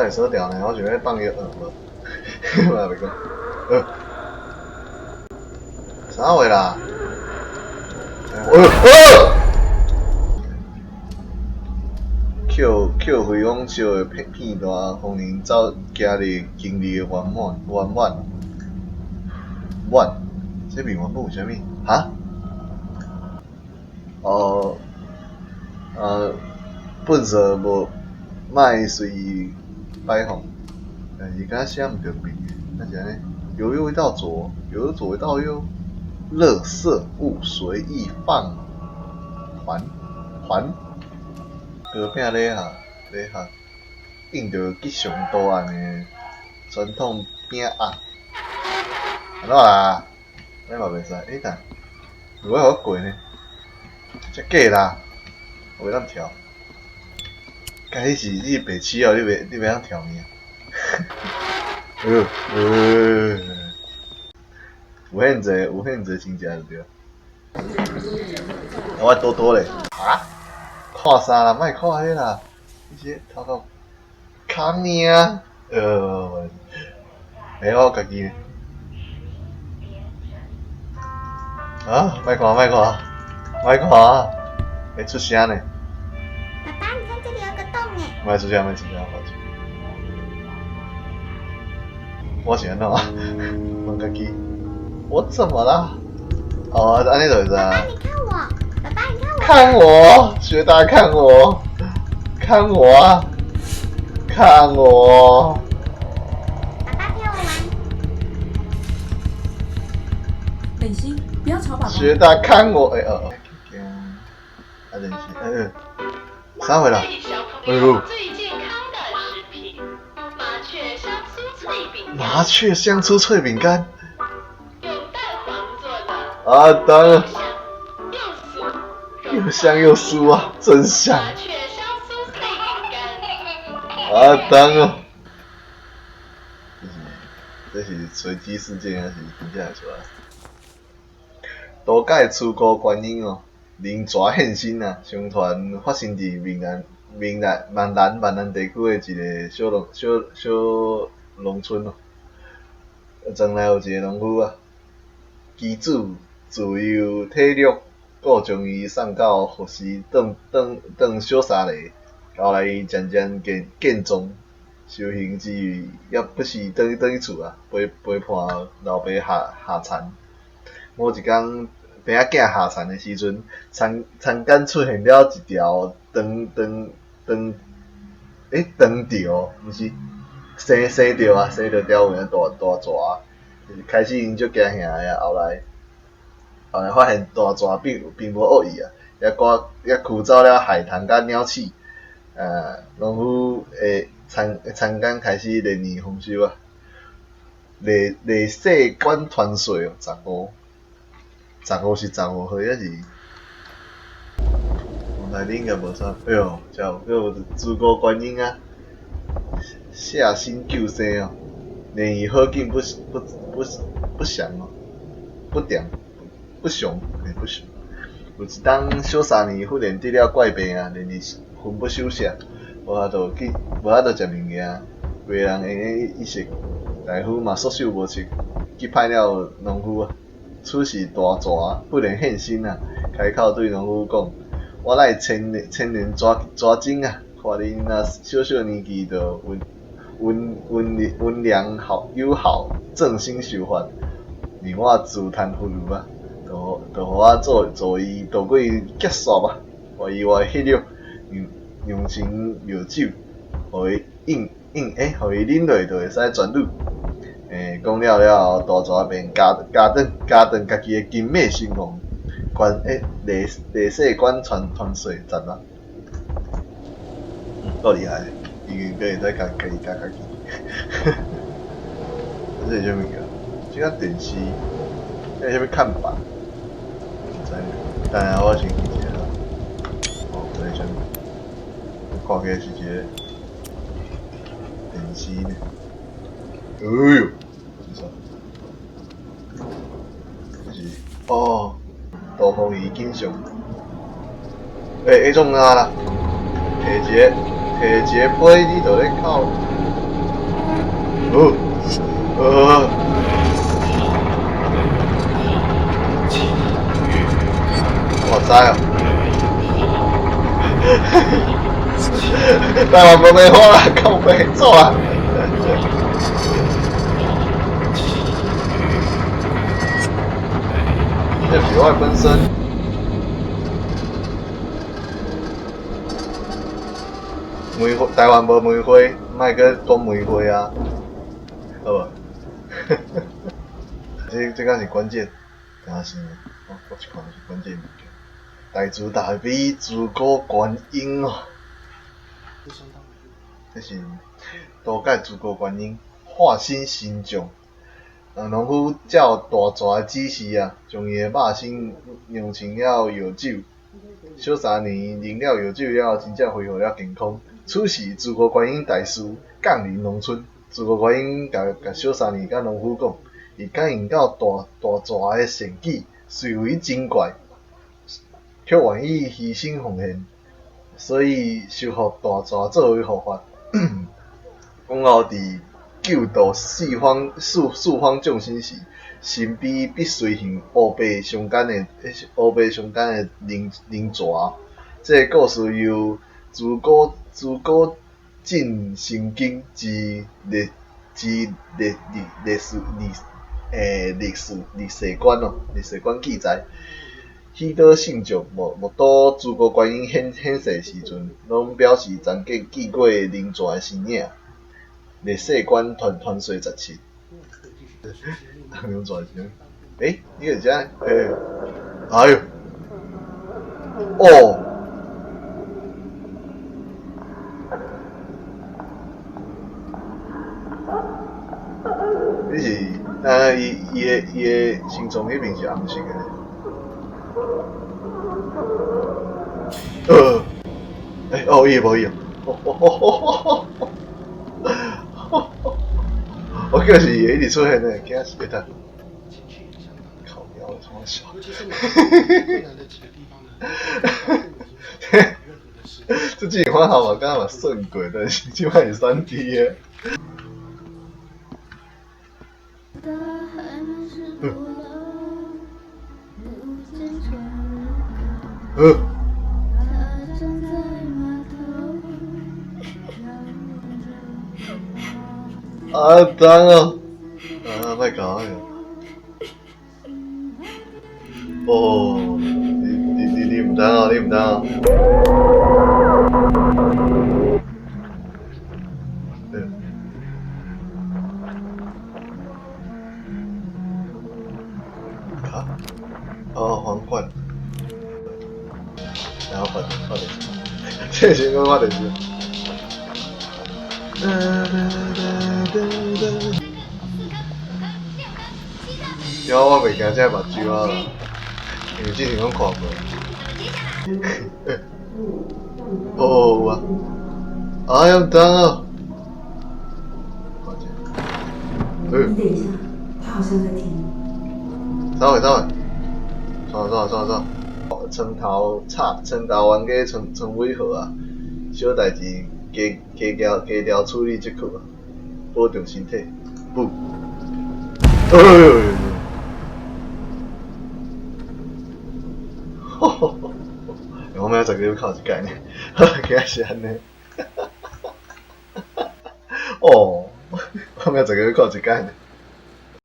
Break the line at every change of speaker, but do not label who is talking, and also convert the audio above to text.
你说掉呢，我想要放一个无，我袂讲，啥话啦？Q 飞往烧的片段，方能走家里经历的圆满，这边原本有啥物？哈？哦，本色无卖随意摆放，但是敢写毋着边，那是安尼，有右一道左，有左一道右，垃圾物随意放还。隔壁咧下，印着吉祥图案的传统饼仔，安怎啦？咱嘛袂使，等，如果互我过呢？遮假啦，我袂当跳。该是你白痴哦，你袂当跳呢？有限制真正就对。我多咧。啊？看啥啦？莫看迄啦，迄些头壳空尔。我家己。啊！莫看，会出声呢。
爸爸，你看这里有个洞哎。
莫出声，我是安怎啊？问家己，我怎么了？哦，安尼就会知啊。
爸爸，你看我。
看我，学达看我，看我啊，看我。
爸爸陪我玩。
等心，不要吵宝宝。
学达看我，等心，啥回来？
最健康的食品，麻雀香酥脆饼干。
麻雀香酥脆饼干。
用蛋黄做的。
啊，当然。
又香又酥啊，
真香！
麻雀香酥脆饼干。
啊，当然。这是随机事件还是真正出来？多届出国观音哦，灵蛇现身啊！相传发生伫闽南地区的一个小农村哦。庄内有一个农夫啊，机主自由体力，故将伊送到护士当小沙犁，后来伊渐渐健壮，修行之余，也不时转去厝啊，陪伴老爸下田。某一天，病仔囝下田的时阵，田间出现了一条长条，毋是生着条有影大蛇，就是开始因足惊吓的，后来发现大蛇并无恶意啊，也驱走了海豚甲鸟鼠。农夫会田间开始练练丰收啊，历世管传说哦，15是15岁还是？我内底应该无啥，有诸葛观音啊，下心救生哦，练伊好景不详哦，不详。有一当小3年忽然得了怪病啊，连日魂不守舍，无法度食物件，规个人会意识。大夫嘛束手无策，击败了农夫啊。此时大蛇忽然现身啊，开口对农夫讲：“我来千年抓精啊！看恁那小年纪就温良友好，正心守法，令我自叹不如啊！就互我助伊渡过劫煞吧，互伊活血肉，用情药酒，互伊互伊啉落就会使转愈。讲了后，大蛇便加断家己的金马兴亡，历世管传说赞啊！够厉害，伊个会使家己加家己。这是啥物个？这个电视，这是啥物看板？唔知呢。当然我先去一下。哦，这是啥物？看起来是一个电视呢。哎呦，是啥？就是哦，导航仪景象。迄种啊啦，摕一个杯，你就咧靠。我知哦。台湾无卖花啦，靠北走啊！这是我本身。梅花台湾无梅花，莫搁讲梅花啊，好无？这个是关键，敢是？我一看是关键物件。大慈大悲自古观音哦，这是多界自古观音化身神将。农夫照大蛇指示啊，将伊的肉身酿成了药酒。小3年啉了药酒了后，真正恢复了健康。此时自古观音大师降临农村，自古观音甲小3年甲农夫讲，伊感应到大蛇的善举，虽为精怪，却愿意牺牲奉献，所以收服大蛇作为护法。往后伫救度四方众生时，神秘必随行乌白相间的灵蛇。这个故事由自古晋圣经之历史观记载。许多信众目睹自古观音显世时阵，拢表示曾见过灵蛇的身影。历史观传说17。灵蛇是诶，你个只哎呦，哦。你是伊的心脏迄面是红色的。伊无伊哦。我叫是伊一直出现的，惊死他！靠腰这么小。这季花好嘛，刚刚嘛顺过，但是即摆是3D 的。脏哦！莫搞那个。哦，你唔当哦，你唔当哦。皇冠。然后换电视，这是我换电视。因为我袂惊这目睭啊，因为之前拢看过。有啊，哎呀，当啊！
你等一下，他好像在听。
走。床头冤家床尾和啊，小代志加条处理即可啊，保重身体。不。我明仔10个要考一届呢，竟然是安尼。哦，我明仔10个要考一届呢。